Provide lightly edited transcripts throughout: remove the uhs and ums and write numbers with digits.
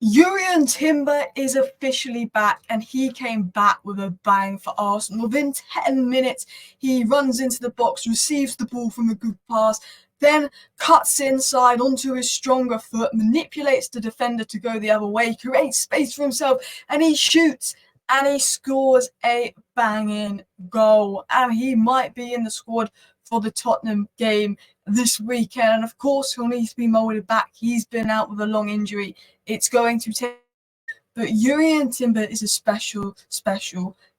Jurrien Timber is officially back, and he came back with a bang for Arsenal. Within 10 minutes, he runs into the box, receives the ball from a good pass, then cuts inside onto his stronger foot, manipulates the defender to go the other way, creates space for himself, and he shoots, and he scores a banging goal. And he might be in the squad for the Tottenham game this weekend. And of course, he'll need to be molded back. He's been out with a long injury. It's going to take. But Jurrien Timber is a special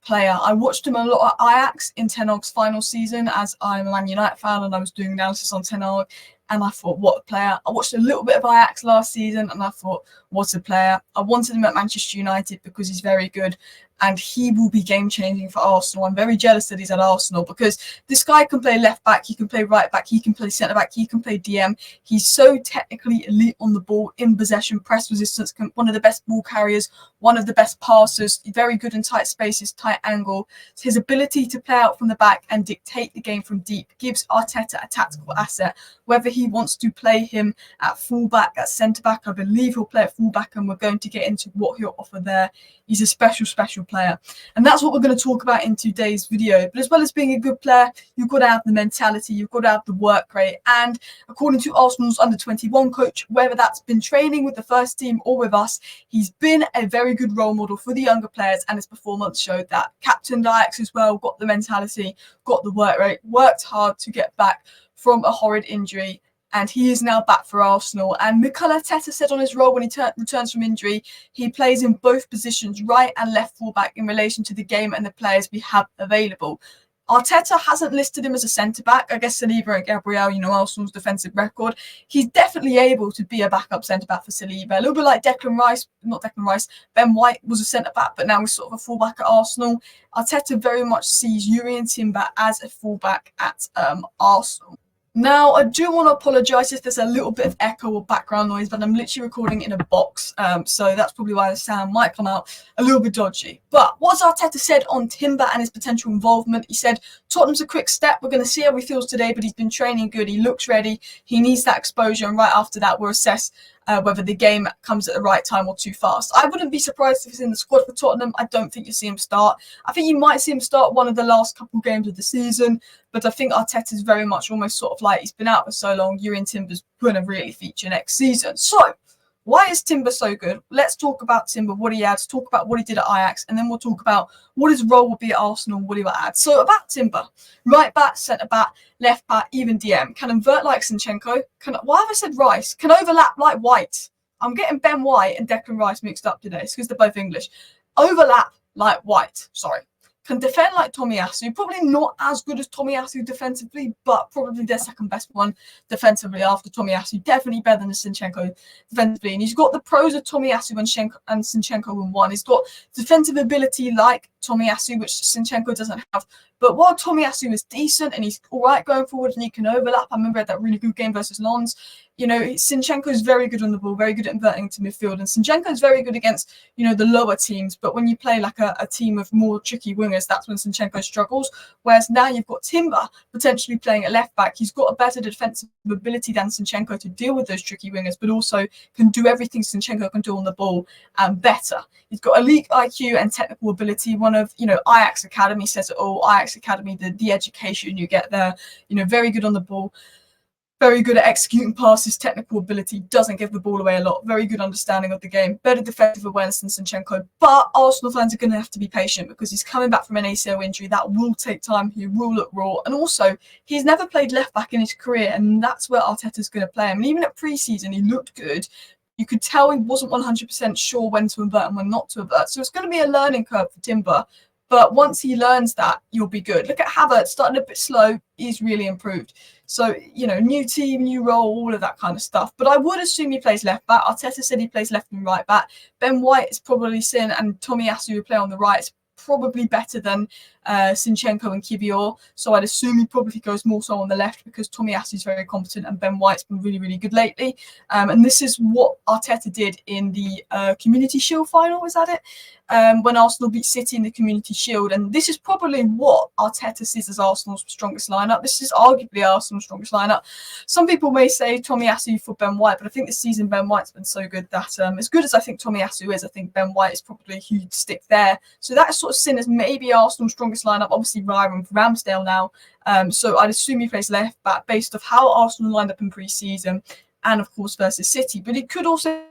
player. I watched him a lot at Ajax in Ten Hag's final season, as I'm a Man United fan and I was doing analysis on Ten Hag. And I thought, what a player. I watched a little bit of Ajax last season and I thought, what a player. I wanted him at Manchester United because he's very good and he will be game-changing for Arsenal. I'm very jealous that he's at Arsenal because this guy can play left-back, he can play right-back, he can play centre-back, he can play DM. He's so technically elite on the ball, in possession, press resistance, one of the best ball carriers, one of the best passers, very good in tight spaces, tight angle. So his ability to play out from the back and dictate the game from deep gives Arteta a tactical asset. Whether he wants to play him at fullback, at centre-back, I believe he'll play at fullback, and we're going to get into what he'll offer there. He's a special player. And that's what we're going to talk about in today's video. But as well as being a good player, you've got to have the mentality, you've got to have the work rate. And according to Arsenal's under-21 coach, whether that's been training with the first team or with us, he's been a very good role model for the younger players, and his performance showed that. Captained Ajax as well, got the mentality, got the work rate, worked hard to get back from a horrid injury. And he is now back for Arsenal. And Mikel Arteta said on his role when he returns from injury, he plays in both positions, right and left fullback, in relation to the game and the players we have available. Arteta hasn't listed him as a centre-back. I guess Saliba and Gabriel, Arsenal's defensive record. He's definitely able to be a backup centre-back for Saliba. A little bit like Ben White was a centre-back, but now he's sort of a fullback at Arsenal. Arteta very much sees Jurrien Timber as a fullback at Arsenal. Now, I do want to apologise if there's a little bit of echo or background noise, but I'm literally recording in a box, so that's probably why the sound might come out a little bit dodgy. But what Arteta said on Timber and his potential involvement, he said, Tottenham's a quick step. We're going to see how he feels today, but he's been training good. He looks ready. He needs that exposure, and right after that, we'll assess whether the game comes at the right time or too fast. I wouldn't be surprised if he's in the squad for Tottenham. I don't think you'll see him start. I think you might see him start one of the last couple games of the season, but I think Arteta is very much almost sort of like, he's been out for so long, Jurrien Timber's going to really feature next season. So, why is Timber so good? Let's talk about Timber, what he adds, talk about what he did at Ajax, and then we'll talk about what his role will be at Arsenal, what he will add. So about Timber, right back, centre back, left back, even DM. Can invert like Zinchenko. Why have I said Rice? Can overlap like White. I'm getting Ben White and Declan Rice mixed up today. It's because they're both English. Overlap like White. Sorry. Can defend like Tomiyasu. Probably not as good as Tomiyasu defensively, but probably their second best one defensively after Tomiyasu. Definitely better than Zinchenko defensively. And he's got the pros of Tomiyasu and Zinchenko in one. He's got defensive ability like Tomiyasu, which Zinchenko doesn't have. But while Tomiyasu is decent and he's all right going forward and he can overlap, I remember that really good game versus Lens. Zinchenko is very good on the ball, very good at inverting to midfield. And Zinchenko is very good against, the lower teams. But when you play like a team of more tricky wingers, that's when Zinchenko struggles. Whereas now you've got Timber potentially playing at left back. He's got a better defensive ability than Zinchenko to deal with those tricky wingers, but also can do everything Zinchenko can do on the ball and better. He's got elite IQ and technical ability. One of, Ajax Academy says it all. Ajax Academy, the education you get there, very good on the ball. Very good at executing passes, technical ability, doesn't give the ball away a lot. Very good understanding of the game, better defensive awareness than Zinchenko. But Arsenal fans are going to have to be patient because he's coming back from an ACL injury. That will take time. He will look raw. And also, he's never played left back in his career, and that's where Arteta's going to play him. And even at pre-season, he looked good. You could tell he wasn't 100% sure when to invert and when not to invert. So it's going to be a learning curve for Timber. But once he learns that, you'll be good. Look at Havertz, starting a bit slow. He's really improved. So, new team, new role, all of that kind of stuff. But I would assume he plays left back. Arteta said he plays left and right back. Ben White is probably sin, and Tomiyasu will play on the right. It's probably better than Zinchenko and Kivior. So I'd assume he probably goes more so on the left because Tomiyasu is very competent and Ben White's been really, really good lately. And this is what Arteta did in the Community Shield final, is that it? When Arsenal beat City in the Community Shield. And this is probably what Arteta sees as Arsenal's strongest lineup. This is arguably Arsenal's strongest lineup. Some people may say Tomiyasu for Ben White, but I think this season Ben White's been so good that as good as I think Tomiyasu is, I think Ben White is probably a huge stick there. So that is sort of seen as maybe Arsenal's strongest lineup. Obviously, Ryan for Ramsdale now. So I'd assume he plays left back based off how Arsenal lined up in pre-season and, of course, versus City. But it could also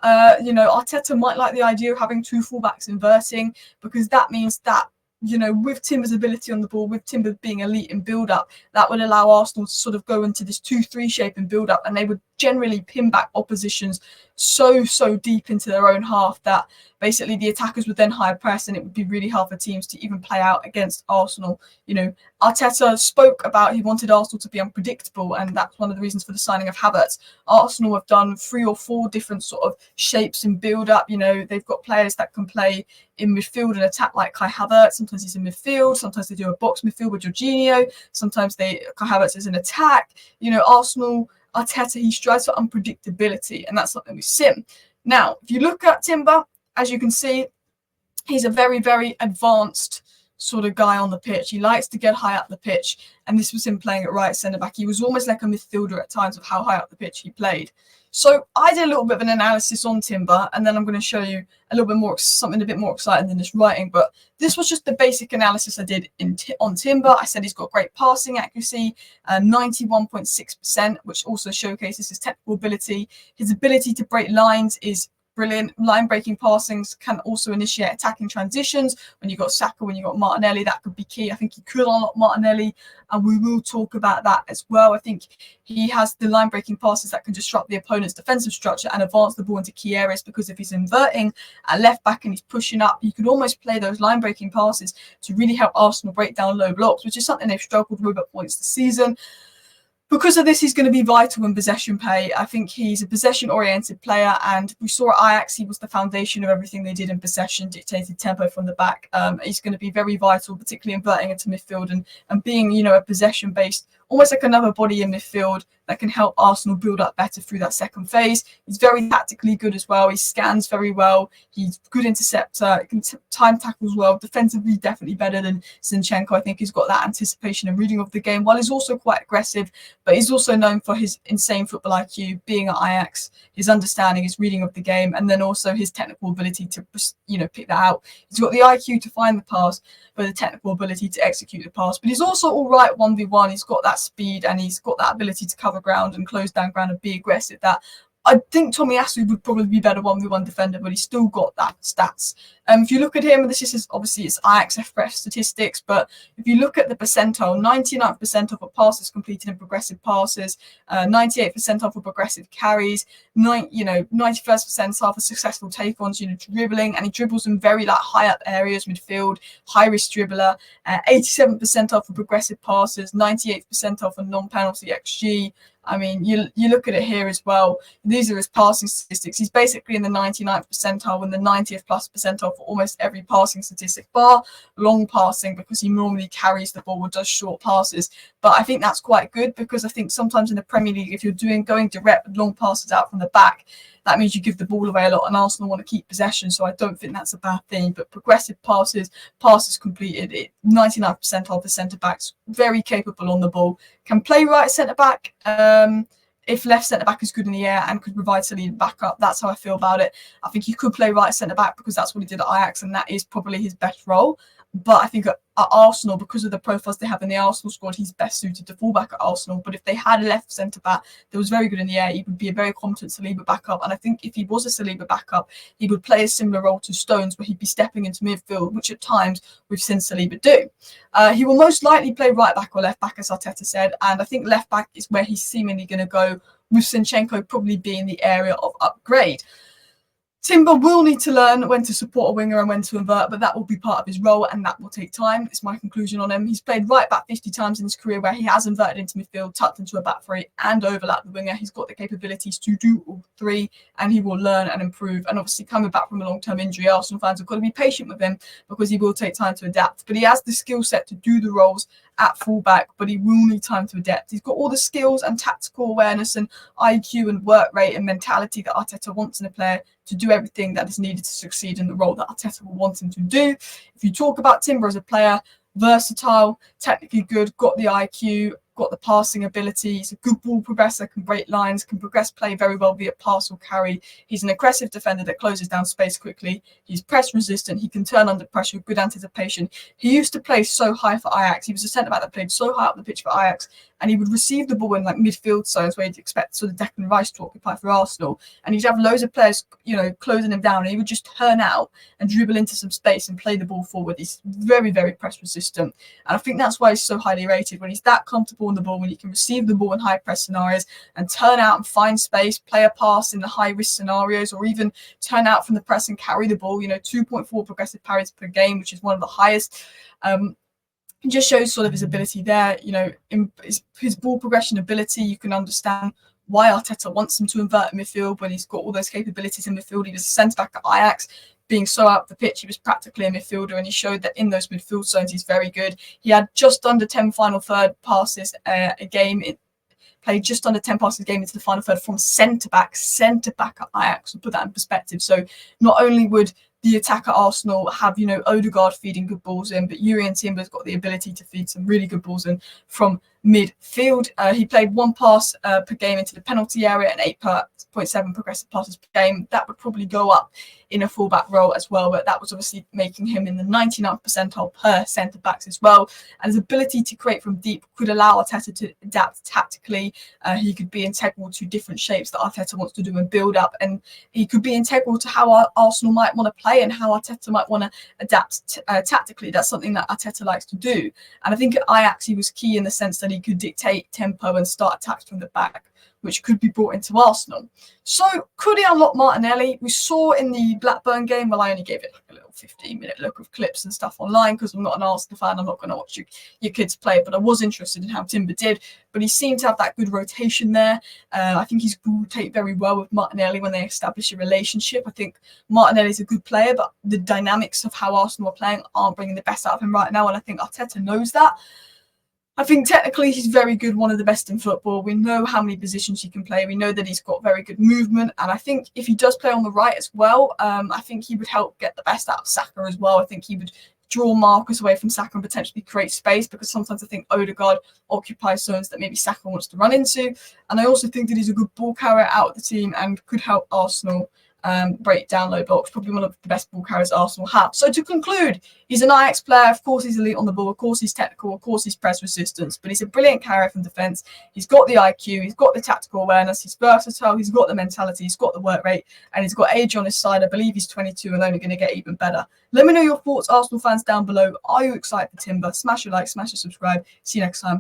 Arteta might like the idea of having two fullbacks inverting, because that means that, with Timber's ability on the ball, with Timber being elite in build-up, that would allow Arsenal to sort of go into this 2-3 shape in build-up, and they would generally pin back oppositions so deep into their own half that basically the attackers would then high press, and it would be really hard for teams to even play out against Arsenal. Arteta spoke about he wanted Arsenal to be unpredictable, and that's one of the reasons for the signing of Havertz. Arsenal have done 3 or 4 different sort of shapes in build-up. They've got players that can play in midfield and attack like Kai Havertz. Sometimes he's in midfield, sometimes they do a box midfield with Jorginho, sometimes Kai Havertz is in attack. Arteta, he strives for unpredictability, and that's something we've seen. Now, if you look at Timber, as you can see, he's a very, very advanced sort of guy on the pitch. He likes to get high up the pitch, and this was him playing at right centre-back. He was almost like a midfielder at times of how high up the pitch he played. So I did a little bit of an analysis on Timber, and then I'm going to show you a little bit more, something a bit more exciting than this writing. But this was just the basic analysis I did on Timber. I said he's got great passing accuracy, 91.6%, which also showcases his technical ability. His ability to break lines is brilliant. Line breaking passings can also initiate attacking transitions. When you've got Saka, when you've got Martinelli, that could be key. I think he could unlock Martinelli, and we will talk about that as well. I think he has the line breaking passes that can disrupt the opponent's defensive structure and advance the ball into key areas, because if he's inverting at left back and he's pushing up, you could almost play those line breaking passes to really help Arsenal break down low blocks, which is something they've struggled with at points this season. Because of this, he's going to be vital in possession play. I think he's a possession-oriented player, and we saw at Ajax he was the foundation of everything they did in possession, dictated tempo from the back. He's going to be very vital, particularly inverting into midfield and being, a possession-based, almost like another body in midfield that can help Arsenal build up better through that second phase. He's very tactically good as well. He scans very well. He's good interceptor. He can time tackles well. Defensively, definitely better than Zinchenko. I think he's got that anticipation and reading of the game, while he's also quite aggressive, but he's also known for his insane football IQ, being at Ajax, his understanding, his reading of the game, and then also his technical ability to, pick that out. He's got the IQ to find the pass, but the technical ability to execute the pass. But he's also all right 1v1. He's got that speed, and he's got that ability to cover ground and close down ground and be aggressive. That I think Tomiyasu would probably be better 1v1 defender, but he's still got that stats. If you look at him, this is obviously it's Ajax FPress statistics, but if you look at the percentile, 99th percentile for passes completed in progressive passes, 98th percentile for progressive carries, 91st percentile for successful take-ons, dribbling, and he dribbles in very high up areas, midfield, high risk dribbler, 87th percentile for progressive passes, 98th percentile for non-penalty XG. I mean, you look at it here as well. These are his passing statistics. He's basically in the 99th percentile and the 90th plus percentile for almost every passing statistic, bar long passing, because he normally carries the ball or does short passes. But I think that's quite good, because I think sometimes in the Premier League, if you're going direct with long passes out from the back, that means you give the ball away a lot, and Arsenal want to keep possession. So I don't think that's a bad thing. But progressive passes completed, 99th percentile for centre backs, very capable on the ball, can play right centre back. If left centre back is good in the air and could provide Saliba backup, that's how I feel about it. I think he could play right centre back because that's what he did at Ajax, and that is probably his best role. But I think at Arsenal, because of the profiles they have in the Arsenal squad, he's best suited to fullback at Arsenal. But if they had a left centre back that was very good in the air, he would be a very competent Saliba backup. And I think if he was a Saliba backup, he would play a similar role to Stones, where he'd be stepping into midfield, which at times we've seen Saliba do. He will most likely play right back or left back, as Arteta said. And I think left back is where he's seemingly going to go, with Zinchenko probably being the area of upgrade. Timber will need to learn when to support a winger and when to invert, but that will be part of his role and that will take time. It's my conclusion on him. He's played right back 50 times in his career where he has inverted into midfield, tucked into a back three and overlapped the winger. He's got the capabilities to do all three and he will learn and improve. And obviously coming back from a long-term injury, Arsenal fans have got to be patient with him because he will take time to adapt. But he has the skill set to do the roles at fullback, but he will need time to adapt. He's got all the skills and tactical awareness and IQ and work rate and mentality that Arteta wants in a player to do everything that is needed to succeed in the role that Arteta will want him to do. If you talk about Timber as a player, versatile, technically good, got the IQ, got the passing ability, he's a good ball progressor, can break lines, can progress play very well via pass or carry. He's an aggressive defender that closes down space quickly. He's press resistant. He can turn under pressure, good anticipation. He used to play so high for Ajax. He was a centre-back that played so high up the pitch for Ajax, and he would receive the ball in like midfield zones where you'd expect sort of Declan Rice to occupy for Arsenal. And he'd have loads of players, closing him down, and he would just turn out and dribble into some space and play the ball forward. He's very, very press resistant. And I think that's why he's so highly rated. When he's that comfortable on the ball, when he can receive the ball in high press scenarios and turn out and find space, play a pass in the high risk scenarios, or even turn out from the press and carry the ball, 2.4 progressive parries per game, which is one of the highest. It just shows sort of his ability there, in his ball progression ability. You can understand why Arteta wants him to invert in midfield when he's got all those capabilities in midfield. He was a centre-back at Ajax. Being so out of the pitch, he was practically a midfielder, and he showed that in those midfield zones, he's very good. He had just under 10 final third passes a game. Played just under 10 passes a game into the final third from centre-back at Ajax, to put that in perspective. So not only would the attack at Arsenal have, Odegaard feeding good balls in, but Jurrien Timber's got the ability to feed some really good balls in from midfield. He played one pass per game into the penalty area and 8.7 progressive passes per game. That would probably go up in a fullback role as well, but that was obviously making him in the 99th percentile per centre-backs as well. And his ability to create from deep could allow Arteta to adapt tactically. He could be integral to different shapes that Arteta wants to do and build up, and he could be integral to how Arsenal might want to play and how Arteta might want to adapt tactically. That's something that Arteta likes to do. And I think at Ajax he was key in the sense that he could dictate tempo and start attacks from the back, which could be brought into Arsenal. So could he unlock Martinelli? We saw in the Blackburn game, well, I only gave it like a little 15-minute look of clips and stuff online because I'm not an Arsenal fan. I'm not going to watch your kids play, but I was interested in how Timber did. But he seemed to have that good rotation there. I think he's going to rotate very well with Martinelli when they establish a relationship. I think Martinelli's a good player, but the dynamics of how Arsenal are playing aren't bringing the best out of him right now, and I think Arteta knows that. I think technically he's very good, one of the best in football. We know how many positions he can play. We know that he's got very good movement. And I think if he does play on the right as well, I think he would help get the best out of Saka as well. I think he would draw Marcus away from Saka and potentially create space, because sometimes I think Odegaard occupies zones that maybe Saka wants to run into. And I also think that he's a good ball carrier out of the team and could help Arsenal break down low blocks. Probably one of the best ball carriers Arsenal have. So to conclude, he's an Ajax player. Of course, he's elite on the ball. Of course, he's technical. Of course, he's press resistance. But he's a brilliant carrier from defence. He's got the IQ. He's got the tactical awareness. He's versatile. He's got the mentality. He's got the work rate. And he's got age on his side. I believe he's 22 and only going to get even better. Let me know your thoughts, Arsenal fans, down below. Are you excited for Timber? Smash a like, smash a subscribe. See you next time.